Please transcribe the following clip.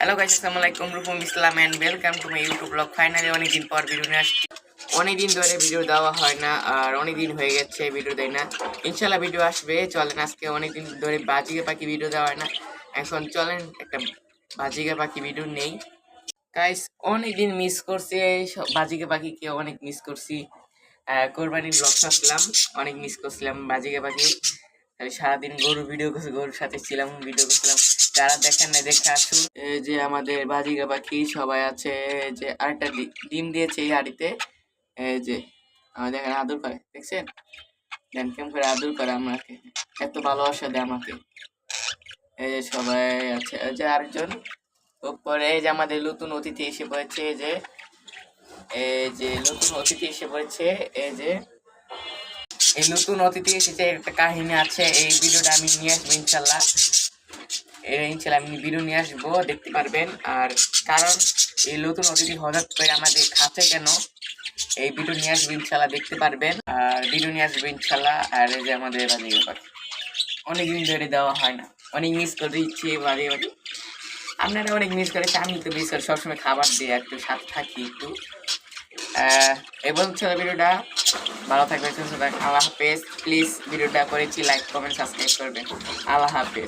Hello guys, আসসালামু আলাইকুম। Rukum Islam and welcome to my YouTube vlog. Finally অনেকদিন পর ভিডিও নিয়ে আসছি। অনেকদিন ধরে ভিডিও দেওয়া হয় না, আর অনেকদিন হয়ে গেছে ভিডিও দেয় না। ইনশাল্লাহ ভিডিও আসবে, চলেন। আজকে অনেকদিন ধরে বাজিকে পাখি ভিডিও দেওয়া হয় না, এখন চলেন একটা বাজিকে পাখি ভিডিও নেই। গাইস, অনেকদিন মিস করছি বাজিকে পাখিকে, অনেক মিস করছি। কোরবানির ব্লগ ছাড়ছিলাম, অনেক মিস করছিলাম বাজিকে পাখি। সারাদিন গরু ভিডিও করছি, গরুর সাথে ছিলাম, ভিডিও করছিলাম। যারা দেখেন না দেখে আসুন। এই যে আমাদের বাজিকা পাখি সবাই আছে, এই যে আরেকটা ডিম দিয়েছে এই হাড়িতে। এই যে আমাদের এখানে আদর করে, দেখছেন? দেন কেমন করে আদর করে আমাকে, এত ভালোবাসা দেয় আমাকে। এই যে সবাই আছে, এই যে আরেকজন উপরে। এই যে আমাদের নতুন অতিথি এসে পড়েছে, এই যে নতুন অতিথি এসে পড়েছে। এই নতুন অতিথি এসেছে, একটা কাহিনী আছে। এই ভিডিওটা আমি নিয়ে আসবো ইনশাল্লাহ। আমি ভিডিও নিয়ে আসবো, দেখতে পারবেন। আর কারণ এই নতুন অতিথি হঠাৎ করে আমাদের খাচ্ছে কেন, এই ভিডিও নিয়ে আসবো ইনশাল্লাহ, দেখতে পারবেন। আর ভিডিও নিয়ে আসবো ইনশাল্লাহ। আর এই যে আমাদের বাজিয়ে পাখি অনেকদিন ধরে দেওয়া হয় না, অনেক মিস করে দিচ্ছি বাজিয়ে পাখি। আপনারা অনেক মিস করেছে, আমি তো মিস করি, সবসময় খাবার দিয়ে একটু সাথে থাকি একটু। এবং ছিল ভিডিওটা, ভালো থাকবেন, সুস্থ থাকবেন। আল্লাহ হাফেজ। প্লিজ ভিডিওটা করেছি, লাইক কমেন্ট সাবস্ক্রাইব করবেন। আল্লাহ হাফেজ।